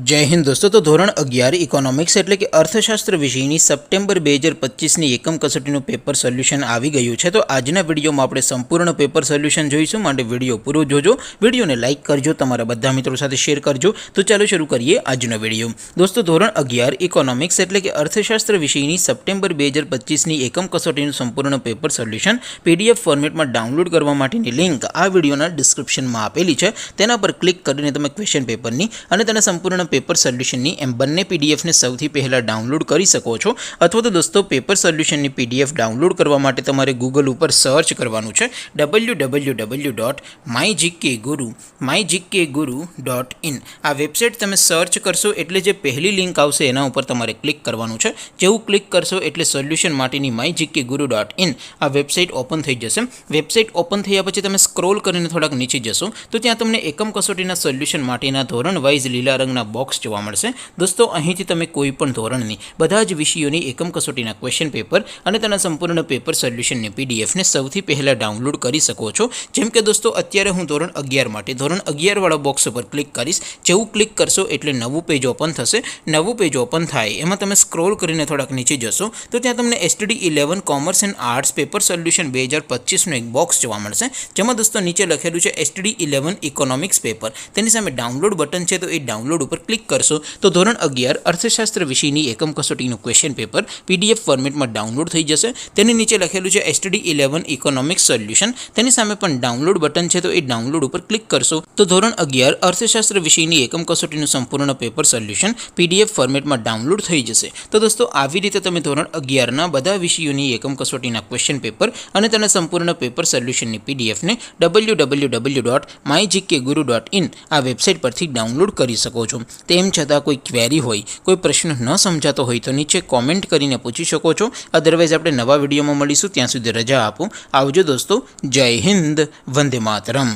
जय हिंद दोस्तों। तो ધોરણ 11 ઇકોનોમિક્સ એટલે કે અર્થશાસ્ત્ર વિષયની સપ્ટેમ્બર 2025ની એકમ કસોટીનું પેપર સોલ્યુશન આવી ગયું છે। તો આજના વિડીયોમાં આપણે સંપૂર્ણ પેપર સોલ્યુશન જોઈશું, માટે વિડીયો પૂરો જોજો, વિડીયોને લાઇક કરજો, તમારા બધા મિત્રો સાથે શેર કરજો। તો ચાલો શરૂ કરીએ આજનો વિડીયો। દોસ્તો, ધોરણ 11 ઇકોનોમિક્સ એટલે કે અર્થશાસ્ત્ર વિષયની સપ્ટેમ્બર 2025ની એકમ કસોટીનું સંપૂર્ણ પેપર સોલ્યુશન PDF ફોર્મેટમાં ડાઉનલોડ કરવા માટેની લિંક આ વિડીયોના ડિસ્ક્રિપ્શનમાં આપેલી છે। તેના પર ક્લિક કરીને તમે ક્વેશ્ચન પેપરની અને તેના સંપૂર્ણ પેપર સોલ્યુશનની એમ બંને પીડીએફને સૌથી પહેલાં ડાઉનલોડ કરી શકો છો। અથવા તો દોસ્તો, પેપર સોલ્યુશનની PDF ડાઉનલોડ કરવા માટે તમારે ગૂગલ ઉપર સર્ચ કરવાનું છે www.mygkguru.in। આ વેબસાઇટ તમે સર્ચ કરશો એટલે જે પહેલી લિંક આવશે એના ઉપર તમારે ક્લિક કરવાનું છે। જેવું ક્લિક કરશો એટલે સોલ્યુશન માટેની mygkguru.in આ વેબસાઇટ ઓપન થઈ જશે। વેબસાઇટ ઓપન થયા પછી તમે સ્ક્રોલ કરીને થોડાક નીચે જશો તો ત્યાં તમને એકમ કસોટીના સોલ્યુશન માટેના ધોરણ વાઇઝ લીલા રંગના બોક્સ જોવા મળશે। દોસ્તો, અહીંથી તમે કોઈ પણ ધોરણની બધા જ વિષયોની એકમ કસોટીના ક્વેશ્ચન પેપર અને તેના સંપૂર્ણ પેપર સોલ્યુશનની પીડીએફને સૌથી પહેલાં ડાઉનલોડ કરી શકો છો। જેમ કે દોસ્તો, અત્યારે હું ધોરણ 11 માટે ધોરણ 11 વાળા બોક્સ ઉપર ક્લિક કરીશ। જેવું ક્લિક કરશો એટલે નવું પેજ ઓપન થશે। નવું પેજ ઓપન થાય એમાં તમે સ્ક્રોલ કરીને થોડાક નીચે જશો તો ત્યાં તમને STD11 commerce and arts paper solution 2025નું એક બોક્સ જોવા મળશે। જેમાં દોસ્તો નીચે લખેલું છે STD11 ઇકોનોમિક્સ પેપર। તેની સામે ડાઉનલોડ બટન છે, તો એ ડાઉનલોડ ઉપર ક્લિક કરશો તો ધોરણ 11 અર્થશાસ્ત્ર વિષયની એકમ કસોટીનું ક્વેશ્ચન પેપર PDF ફોર્મેટમાં ડાઉનલોડ થઈ જશે। તેની નીચે લખેલું છે STD11 ઇકોનોમિક્સ સોલ્યુશન। તેની સામે પણ ડાઉનલોડ બટન છે, તો એ ડાઉનલોડ ઉપર ક્લિક કરશો તો ધોરણ 11 અર્થશાસ્ત્ર વિષયની એકમ કસોટીનું સંપૂર્ણ પેપર સોલ્યુશન PDF ફોર્મેટમાં ડાઉનલોડ થઈ જશે। તો દોસ્તો, આવી રીતે તમે ધોરણ 11ના બધા વિષયોની એકમ કસોટીના ક્વેશ્ચન પેપર અને તેના સંપૂર્ણ પેપર સોલ્યુશનની PDFને www.mygkguru.in આ વેબસાઇટ પરથી ડાઉનલોડ કરી શકો છો। તેમ છતાં કોઈ ક્વેરી હોય, કોઈ પ્રશ્ન ન સમજાતો હોય તો નીચે કોમેન્ટ કરીને પૂછી શકો છો। અદરવાઇઝ આપણે નવા વિડીયોમાં મળીશું, ત્યાં સુધી રજા આપો। આવજો દોસ્તો, જય હિન્દ, વંદે માતરમ।